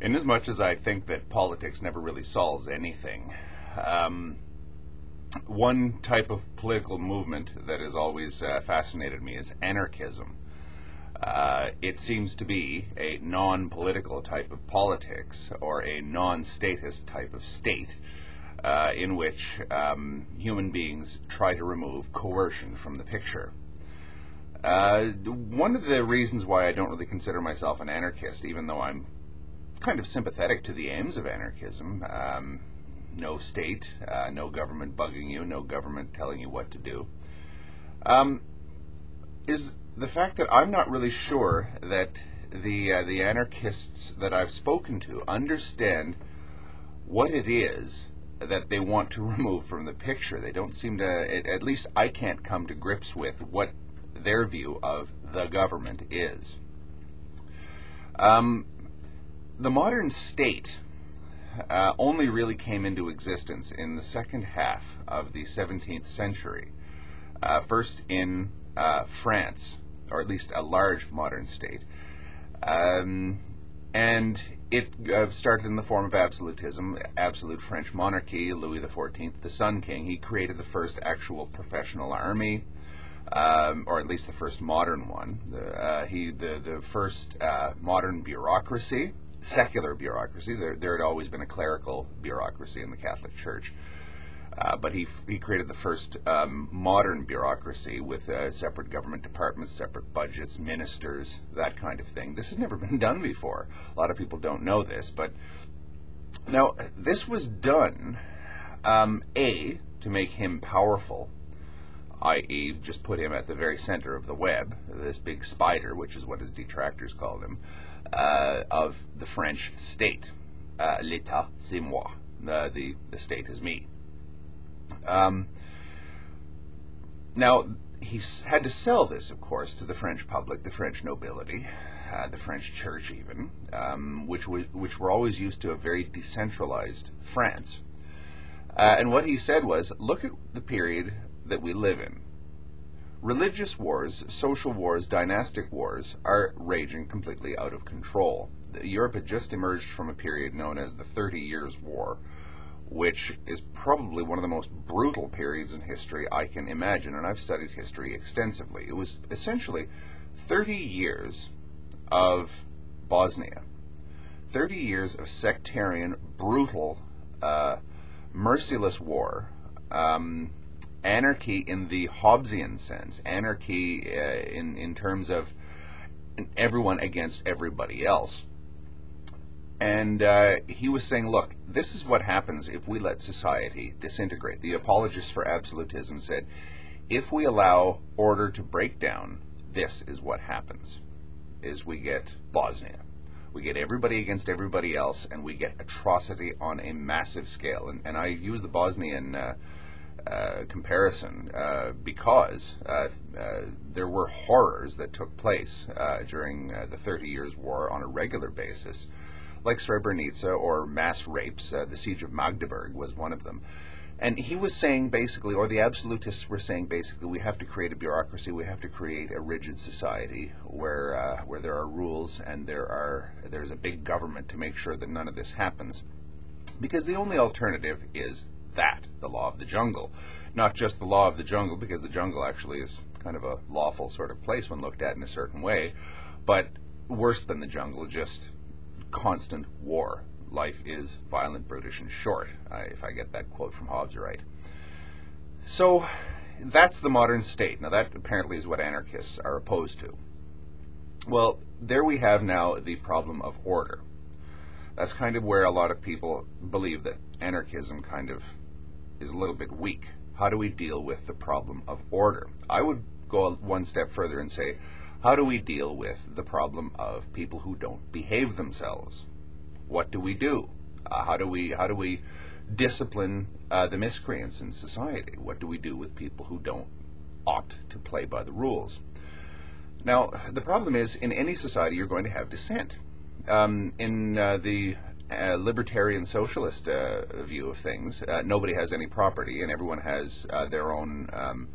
Inasmuch as I think that politics never really solves anything, one type of political movement that has always fascinated me is anarchism. It seems to be a non-political type of politics, or a non-statist type of state, in which human beings try to remove coercion from the picture. One of the reasons why I don't really consider myself an anarchist, even though I'm kind of sympathetic to the aims of anarchism, no state, no government bugging you, no government telling you what to do, is the fact that I'm not really sure that the anarchists that I've spoken to understand what it is that they want to remove from the picture. They don't seem to, at least I can't come to grips with what their view of the government is. The modern state only really came into existence in the second half of the 17th century. First in France, or at least a large modern state. And it started in the form of absolutism, absolute French monarchy. Louis XIV, the Sun King, he created the first actual professional army, or at least the first modern one. The first modern bureaucracy, secular bureaucracy. There had always been a clerical bureaucracy in the Catholic Church. But he created the first modern bureaucracy with separate government departments, separate budgets, ministers, that kind of thing. This had never been done before. A lot of people don't know this, but now this was done, to make him powerful, i.e. just put him at the very center of the web, this big spider, which is what his detractors called him, of the French state. L'État, c'est moi. The state is me. Now, he had to sell this, of course, to the French public, the French nobility, the French church even, which were always used to a very decentralized France. And what he said was, look at the period that we live in. Religious wars, social wars, dynastic wars are raging completely out of control. Europe had just emerged from a period known as the 30 Years' War, which is probably one of the most brutal periods in history I can imagine, and I've studied history extensively. It was essentially 30 years of Bosnia, 30 years of sectarian, brutal, merciless war, anarchy in the Hobbesian sense, anarchy in terms of everyone against everybody else. And he was saying, look, this is what happens if we let society disintegrate. The apologists for absolutism said, if we allow order to break down, this is what happens, is we get Bosnia. We get everybody against everybody else, and we get atrocity on a massive scale. And I use the Bosnian comparison because there were horrors that took place during the 30 Years' War on a regular basis, like Srebrenica or mass rapes. The siege of Magdeburg was one of them. And he was saying basically, or the absolutists were saying basically, we have to create a bureaucracy, we have to create a rigid society where there are rules and there's a big government to make sure that none of this happens. Because the only alternative is that, the law of the jungle. Not just the law of the jungle, because the jungle actually is kind of a lawful sort of place when looked at in a certain way, but worse than the jungle, just constant war. Life is violent, brutish, and short, if I get that quote from Hobbes right. So that's the modern state. Now that apparently is what anarchists are opposed to. Well, there we have now the problem of order. That's kind of where a lot of people believe that anarchism kind of is a little bit weak. How do we deal with the problem of order? I would go one step further and say, how do we deal with the problem of people who don't behave themselves? What do we do? How do we discipline the miscreants in society? What do we do with people who don't opt to play by the rules? Now, the problem is, in any society, you're going to have dissent. In the libertarian socialist view of things, nobody has any property, and everyone has their own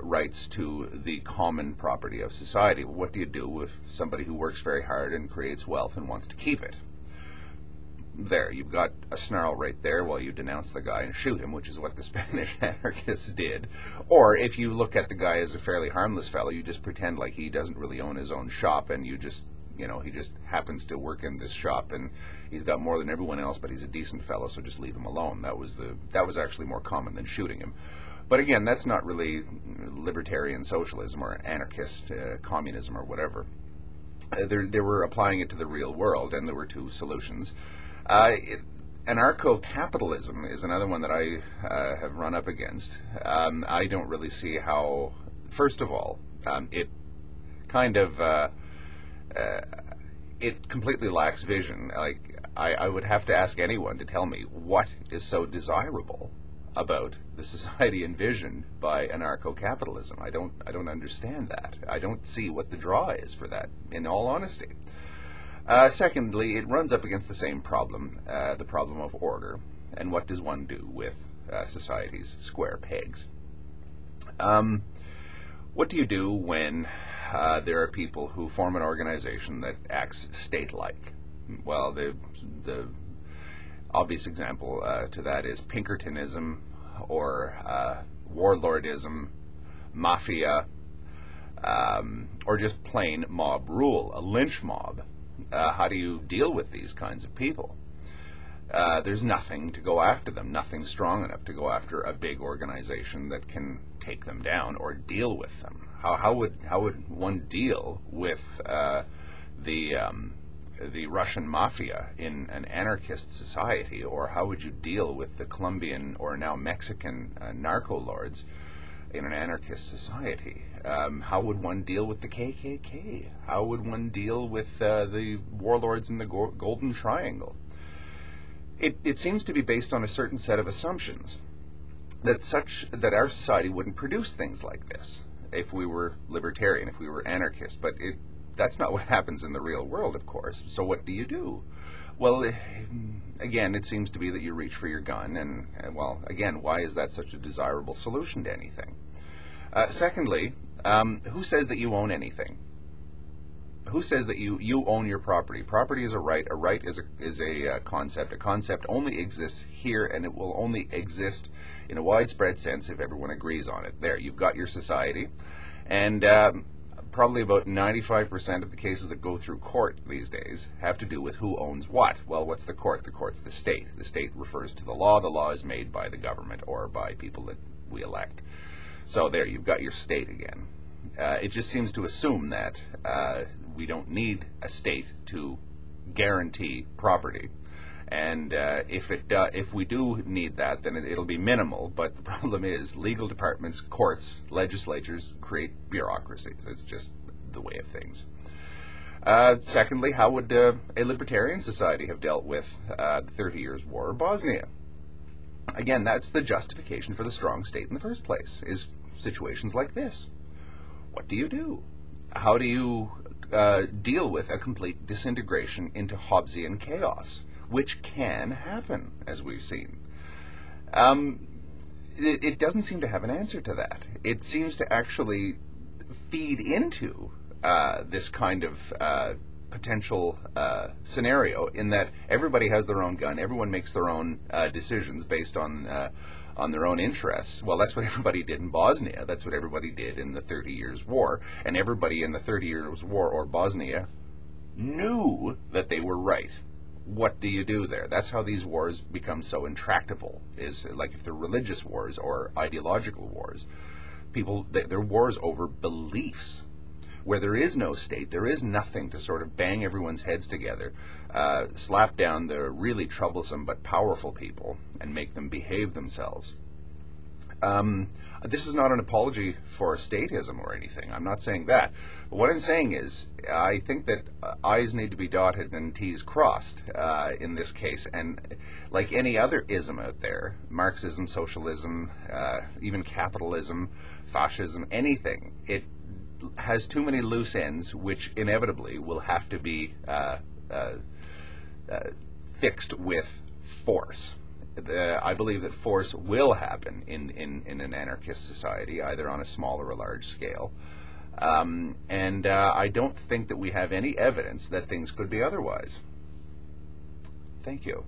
rights to the common property of society. What do you do with somebody who works very hard and creates wealth and wants to keep it? there, you've got a snarl right there while you denounce the guy and shoot him, which is what the Spanish anarchists did. Or if you look at the guy as a fairly harmless fellow, you just pretend like he doesn't really own his own shop, and you just, he just happens to work in this shop, and he's got more than everyone else, but he's a decent fellow, so just leave him alone. That was actually more common than shooting him. But again, that's not really libertarian socialism or anarchist communism or whatever. They were applying it to the real world, and there were two solutions. Anarcho-capitalism is another one that I have run up against. I don't really see how, first of all, it kind of it completely lacks vision. Like, I would have to ask anyone to tell me what is so desirable about the society envisioned by anarcho-capitalism. I don't understand that. I don't see what the draw is for that, in all honesty. Secondly, it runs up against the same problem, the problem of order, and what does one do with society's square pegs? What do you do when there are people who form an organization that acts state-like? Well, the obvious example to that is Pinkertonism, or warlordism, mafia, or just plain mob rule, a lynch mob. How do you deal with these kinds of people? There's nothing to go after them, nothing strong enough to go after a big organization that can take them down or deal with them. How would one deal with the Russian mafia in an anarchist society, or how would you deal with the Colombian or now Mexican narco lords in an anarchist society? How would one deal with the KKK? How would one deal with the warlords in the Golden Triangle? It seems to be based on a certain set of assumptions that our society wouldn't produce things like this if we were libertarian, if we were anarchist, but that's not what happens in the real world, of course. So what do you do? Well, again, it seems to be that you reach for your gun, and well, again, why is that such a desirable solution to anything? Secondly, who says that you own anything? Who says that you own your property? Property is a right. A right is a concept. A concept only exists here, and it will only exist in a widespread sense if everyone agrees on it. There, you've got your society, and probably about 95% of the cases that go through court these days have to do with who owns what. Well, what's the court? The court's the state. The state refers to the law. The law is made by the government or by people that we elect. So there, you've got your state again. It just seems to assume that we don't need a state to guarantee property. And if we do need that, then it'll be minimal. But the problem is legal departments, courts, legislatures create bureaucracies. It's just the way of things. Secondly, how would a libertarian society have dealt with the 30 Years' War or Bosnia? Again, that's the justification for the strong state in the first place, is situations like this. What do you do? How do you deal with a complete disintegration into Hobbesian chaos, which can happen, as we've seen? It doesn't seem to have an answer to that. It seems to actually feed into this kind of potential scenario, in that everybody has their own gun, everyone makes their own decisions based on their own interests. Well, that's what everybody did in Bosnia. That's what everybody did in the 30 Years' War. And everybody in the 30 Years' War or Bosnia knew that they were right. What do you do there? That's how these wars become so intractable, is like if they're religious wars or ideological wars. They're wars over beliefs. Where there is no state, there is nothing to sort of bang everyone's heads together, slap down the really troublesome but powerful people, and make them behave themselves. This is not an apology for statism or anything. I'm not saying that. But what I'm saying is, I think that I's need to be dotted and T's crossed in this case. And like any other ism out there, Marxism, socialism, even capitalism, fascism, anything, it has too many loose ends, which inevitably will have to be fixed with force. I believe that force will happen in an anarchist society, either on a small or a large scale. And I don't think that we have any evidence that things could be otherwise. Thank you.